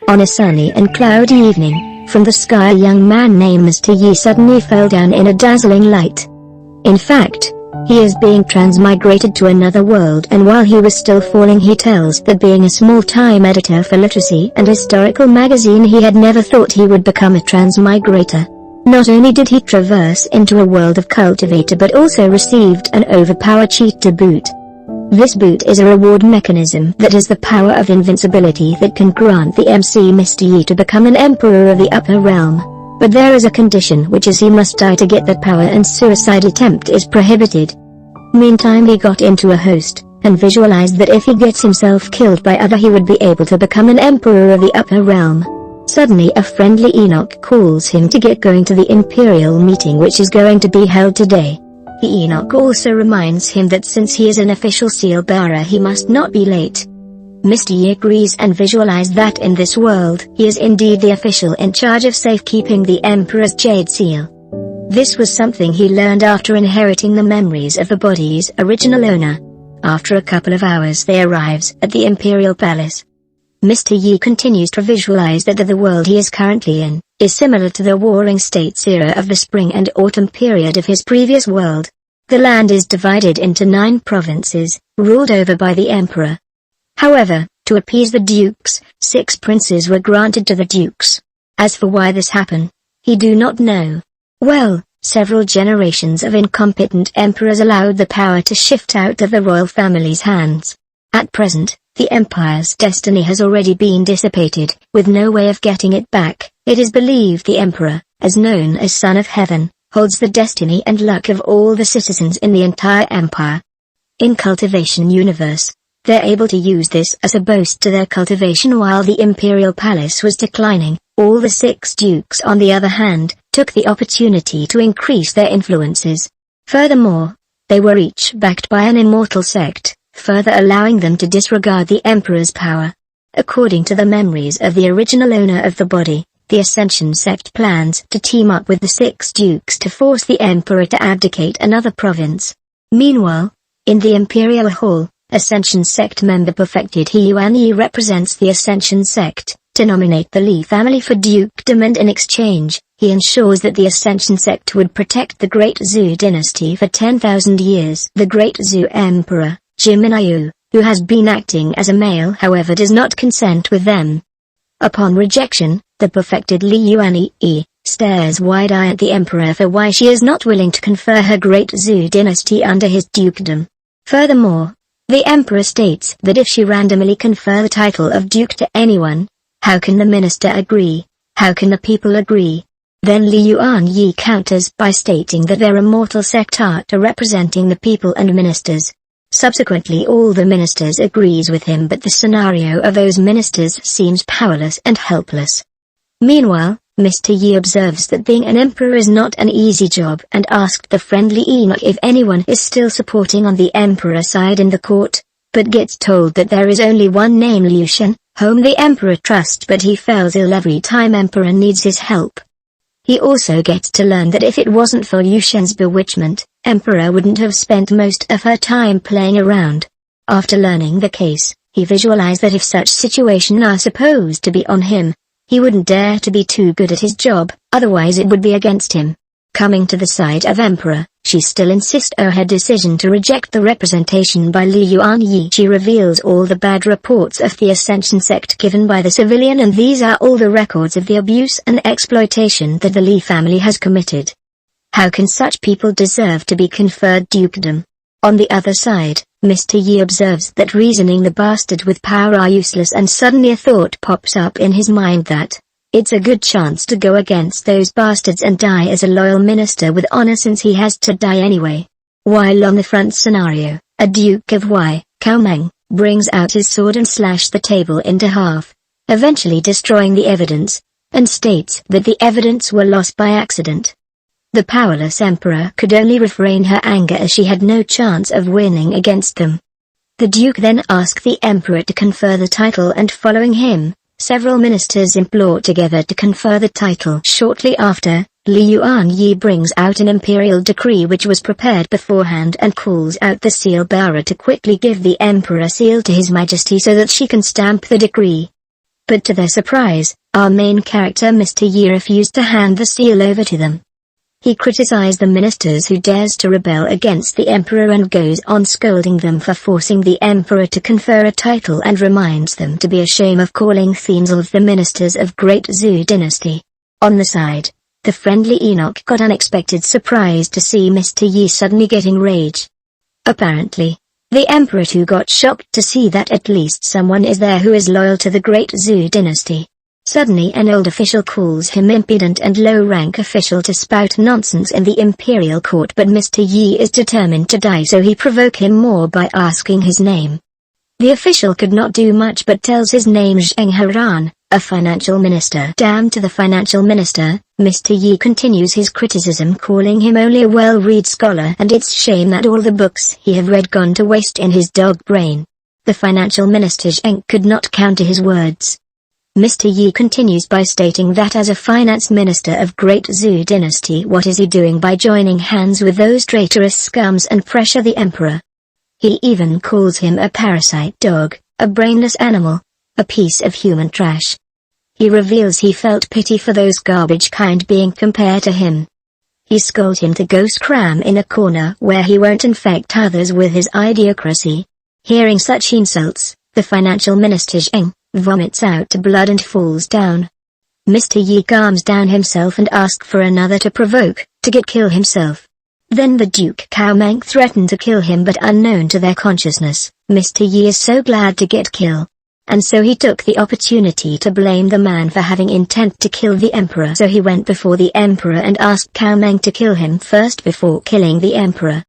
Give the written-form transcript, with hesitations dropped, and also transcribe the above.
On a sunny and cloudy evening, from the sky a young man named Mr. Yi suddenly fell down in a dazzling light. In fact, he is being transmigrated to another world, and while he was still falling he tells that being a small-time editor for literacy and historical magazine he had never thought he would become a transmigrator. Not only did he traverse into a world of cultivator but also received an overpowered cheat to boot. This boot is a reward mechanism that has the power of invincibility that can grant the MC Mr. Yi to become an emperor of the upper realm. But there is a condition, which is he must die to get that power, and suicide attempt is prohibited. Meantime he got into a host, and visualized that if he gets himself killed by other he would be able to become an emperor of the upper realm. Suddenly a friendly Enoch calls him to get going to the imperial meeting which is going to be held today. The Enoch also reminds him that since he is an official seal bearer he must not be late. Mr. Yi agrees and visualizes that in this world he is indeed the official in charge of safekeeping the Emperor's Jade Seal. This was something he learned after inheriting the memories of the body's original owner. After a couple of hours they arrives at the Imperial Palace. Mr. Yi continues to visualize that the world he is currently in is similar to the Warring States era of the spring and autumn period of his previous world. The land is divided into 9 provinces, ruled over by the emperor. However, to appease the dukes, 6 princes were granted to the dukes. As for why this happened, he do not know. Well, several generations of incompetent emperors allowed the power to shift out of the royal family's hands. At present, the empire's destiny has already been dissipated, with no way of getting it back. It is believed the emperor, as known as Son of Heaven, holds the destiny and luck of all the citizens in the entire empire. In Cultivation Universe, they're able to use this as a boost to their cultivation. While the imperial palace was declining, all the 6 dukes on the other hand, took the opportunity to increase their influences. Furthermore, they were each backed by an immortal sect, further allowing them to disregard the emperor's power. According to the memories of the original owner of the body, the Ascension sect plans to team up with the 6 dukes to force the emperor to abdicate another province. Meanwhile, in the Imperial Hall, Ascension sect member Perfected He Yuan Yi represents the Ascension sect, to nominate the Li family for dukedom, and in exchange, he ensures that the Ascension sect would protect the Great Zhou dynasty for 10,000 years. The Great Zhou Emperor, Jiminayu, who has been acting as a male however does not consent with them. Upon rejection, the perfected Li Yuan-yi stares wide-eyed at the emperor for why she is not willing to confer her Great Zhou dynasty under his dukedom. Furthermore, the emperor states that if she randomly confer the title of duke to anyone, how can the minister agree? How can the people agree? Then Li Yuan-yi counters by stating that their immortal sect are representing the people and ministers. Subsequently all the ministers agrees with him, but the scenario of those ministers seems powerless and helpless. Meanwhile, Mr. Yi observes that being an emperor is not an easy job and asked the friendly Enoch if anyone is still supporting on the emperor side in the court, but gets told that there is only one named Liu Shen, whom the emperor trusts, but he falls ill every time emperor needs his help. He also gets to learn that if it wasn't for Liu Shen's bewitchment, emperor wouldn't have spent most of her time playing around. After learning the case, he visualized that if such situation are supposed to be on him, he wouldn't dare to be too good at his job, otherwise it would be against him. Coming to the side of emperor, she still insists on her decision to reject the representation by Li Yuan-yi. She reveals all the bad reports of the Ascension sect given by the civilian, and these are all the records of the abuse and exploitation that the Li family has committed. How can such people deserve to be conferred dukedom? On the other side, Mr. Yi observes that reasoning the bastard with power are useless, and suddenly a thought pops up in his mind that it's a good chance to go against those bastards and die as a loyal minister with honor, since he has to die anyway. While on the front scenario, a Duke of Wei, Cao Meng, brings out his sword and slashes the table into half, eventually destroying the evidence, and states that the evidence were lost by accident. The powerless emperor could only refrain her anger as she had no chance of winning against them. The Duke then asked the emperor to confer the title, and following him, several ministers implore together to confer the title. Shortly after, Li Yuan-yi brings out an imperial decree which was prepared beforehand and calls out the seal bearer to quickly give the emperor seal to His Majesty so that she can stamp the decree. But to their surprise, our main character Mr. Yi refused to hand the seal over to them. He criticized the ministers who dares to rebel against the emperor and goes on scolding them for forcing the emperor to confer a title and reminds them to be ashamed of calling themselves the ministers of Great Zhou dynasty. On the side, the friendly Enoch got unexpected surprise to see Mr. Yi suddenly getting rage. Apparently, the emperor too got shocked to see that at least someone is there who is loyal to the Great Zhou dynasty. Suddenly an old official calls him impudent and low-rank official to spout nonsense in the imperial court, but Mr. Yi is determined to die, so he provoke him more by asking his name. The official could not do much but tells his name Zheng Haran, a financial minister. Damn to the financial minister, Mr. Yi continues his criticism, calling him only a well-read scholar and it's shame that all the books he have read gone to waste in his dog brain. The financial minister Zheng could not counter his words. Mr. Yi continues by stating that as a finance minister of Great Zhou dynasty, what is he doing by joining hands with those traitorous scums and pressure the emperor? He even calls him a parasite dog, a brainless animal, a piece of human trash. He reveals he felt pity for those garbage kind being compared to him. He scolds him to go scram in a corner where he won't infect others with his idiocracy. Hearing such insults, the financial minister Zheng vomits out blood and falls down. Mr. Yi calms down himself and asks for another to provoke, to get kill himself. Then the Duke Cao Meng threatened to kill him, but unknown to their consciousness, Mr. Yi is so glad to get kill. And so he took the opportunity to blame the man for having intent to kill the emperor. So he went before the emperor and asked Cao Meng to kill him first before killing the emperor.